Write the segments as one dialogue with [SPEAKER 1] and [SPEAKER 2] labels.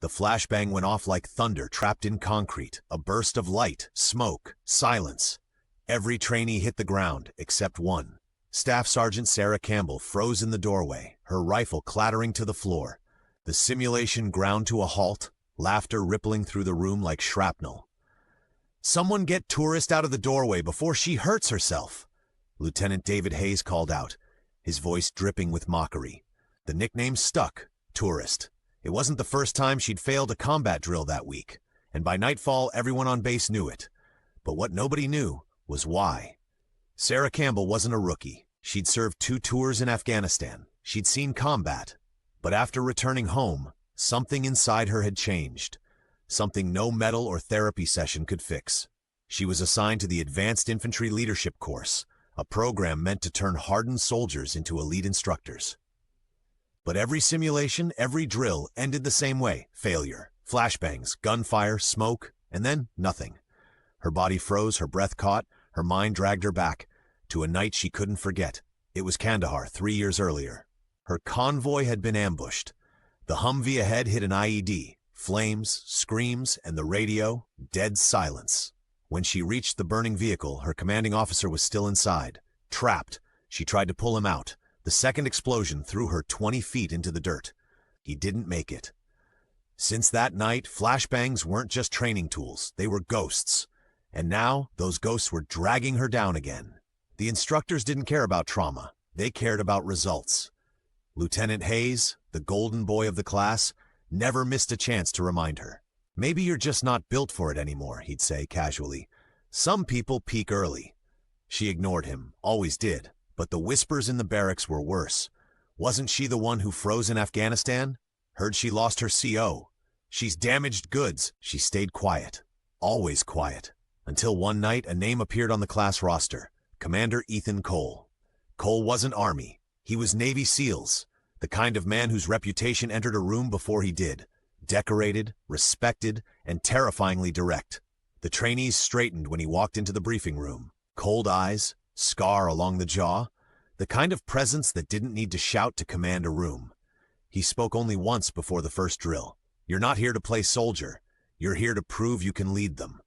[SPEAKER 1] The flashbang went off like thunder trapped in concrete, a burst of light, smoke, silence. Every trainee hit the ground, except one. Staff Sergeant Sarah Campbell froze in the doorway, her rifle clattering to the floor. The simulation ground to a halt, laughter rippling through the room like shrapnel. "Someone get tourist out of the doorway before she hurts herself," Lieutenant David Hayes called out, his voice dripping with mockery. The nickname stuck, tourist. It wasn't the first time she'd failed a combat drill that week, and by nightfall everyone on base knew it. But what nobody knew was why. Sarah Campbell wasn't a rookie. She'd served 2 tours in Afghanistan. She'd seen combat. But after returning home, something inside her had changed. Something no medal or therapy session could fix. She was assigned to the Advanced Infantry Leadership Course, a program meant to turn hardened soldiers into elite instructors. But every simulation, every drill ended the same way: failure, flashbangs, gunfire, smoke, and then nothing. Her body froze, her breath caught, her mind dragged her back to a night she couldn't forget. It was Kandahar 3 years earlier. Her convoy had been ambushed. The Humvee ahead hit an IED. Flames, screams, and the radio, dead silence. When she reached the burning vehicle, her commanding officer was still inside. Trapped, she tried to pull him out. The second explosion threw her 20 feet into the dirt. He didn't make it. Since that night, flashbangs weren't just training tools, they were ghosts. And now, those ghosts were dragging her down again. The instructors didn't care about trauma, they cared about results. Lieutenant Hayes, the golden boy of the class, never missed a chance to remind her. "Maybe you're just not built for it anymore," he'd say casually. "Some people peak early." She ignored him, always did, but the whispers in the barracks were worse. Wasn't she the one who froze in Afghanistan? Heard she lost her CO. "She's damaged goods." She stayed quiet, always quiet, until one night a name appeared on the class roster: Commander Ethan Cole. Cole wasn't Army, he was Navy SEALs, the kind of man whose reputation entered a room before he did. Decorated, respected, and terrifyingly direct. The trainees straightened when he walked into the briefing room. Cold eyes, scar along the jaw, the kind of presence that didn't need to shout to command a room. He spoke only once before the first drill. "You're not here to play soldier. You're here to prove you can lead them."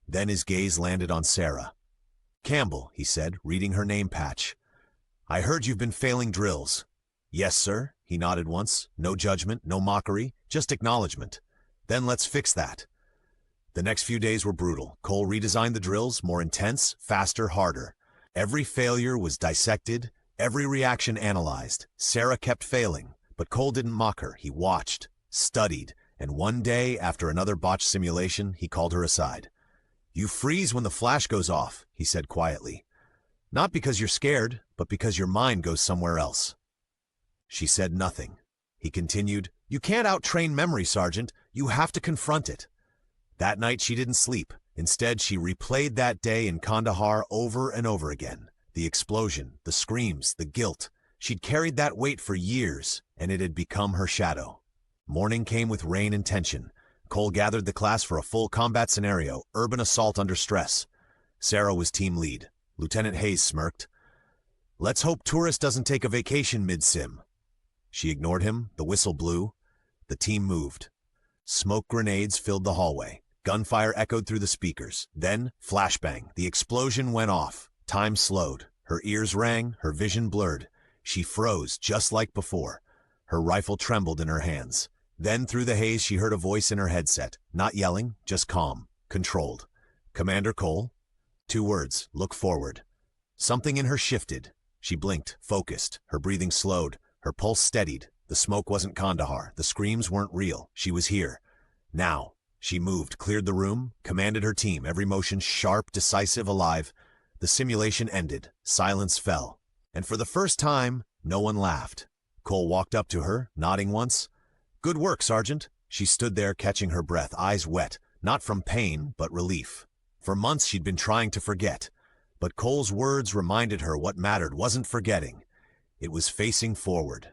[SPEAKER 1] Then his gaze landed on Sarah. "Campbell," he said, reading her name patch. "I heard you've been failing drills." "Yes, sir," he nodded once. No judgment, no mockery, just acknowledgement. "Then let's fix that." The next few days were brutal. Cole redesigned the drills, more intense, faster, harder. Every failure was dissected, every reaction analyzed. Sarah kept failing, but Cole didn't mock her. He watched, studied, and one day, after another botched simulation, he called her aside. "You freeze when the flash goes off," he said quietly. "Not because you're scared, but because your mind goes somewhere else." She said nothing. He continued, "You can't out-train memory, Sergeant. You have to confront it." That night she didn't sleep. Instead, she replayed that day in Kandahar over and over again. The explosion, the screams, the guilt. She'd carried that weight for years, and it had become her shadow. Morning came with rain and tension. Cole gathered the class for a full combat scenario, urban assault under stress. Sarah was team lead. Lieutenant Hayes smirked. "Let's hope Tourist doesn't take a vacation mid-sim." She ignored him. The whistle blew. The team moved. Smoke grenades filled the hallway. Gunfire echoed through the speakers. Then, flashbang. The explosion went off. Time slowed. Her ears rang, her vision blurred. She froze, just like before. Her rifle trembled in her hands. Then, through the haze, she heard a voice in her headset. Not yelling, just calm, controlled. "Commander Cole?" 2 words, "Look forward." Something in her shifted. She blinked, focused. Her breathing slowed. Her pulse steadied. The smoke wasn't Kandahar. The screams weren't real. She was here. Now. She moved, cleared the room, commanded her team, every motion sharp, decisive, alive. The simulation ended. Silence fell. And for the first time, no one laughed. Cole walked up to her, nodding once. "Good work, Sergeant." She stood there, catching her breath, eyes wet, not from pain, but relief. For months she'd been trying to forget. But Cole's words reminded her what mattered wasn't forgetting. It was facing forward.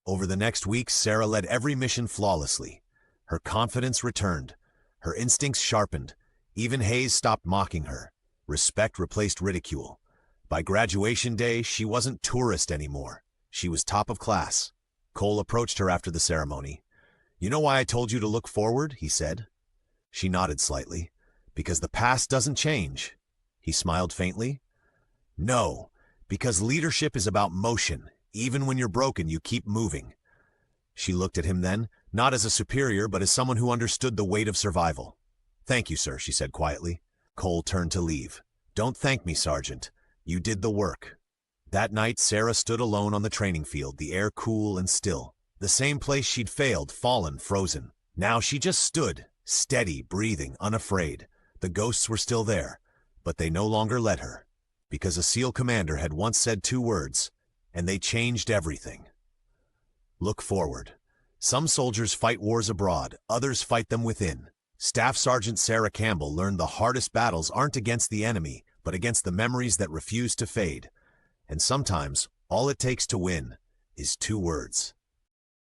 [SPEAKER 1] Over the next weeks, Sarah led every mission flawlessly. Her confidence returned. Her instincts sharpened. Even Hayes stopped mocking her. Respect replaced ridicule. By graduation day, she wasn't tourist anymore. She was top of class. Cole approached her after the ceremony. You know why I told you to look forward? He said. She nodded slightly. Because the past doesn't change. He smiled faintly. No, because leadership is about motion. Even when you're broken, you keep moving. She looked at him then, not as a superior, but as someone who understood the weight of survival. Thank you, sir, she said quietly. Cole turned to leave. Don't thank me, Sergeant. You did the work. That night, Sarah stood alone on the training field, the air cool and still. The same place she'd failed, fallen, frozen. Now she just stood, steady, breathing, unafraid. The ghosts were still there, but they no longer let her. Because a SEAL commander had once said 2 words, and they changed everything. Look forward. Some soldiers fight wars abroad, others fight them within. Staff Sergeant Sarah Campbell learned the hardest battles aren't against the enemy, but against the memories that refuse to fade. And sometimes, all it takes to win is 2 words.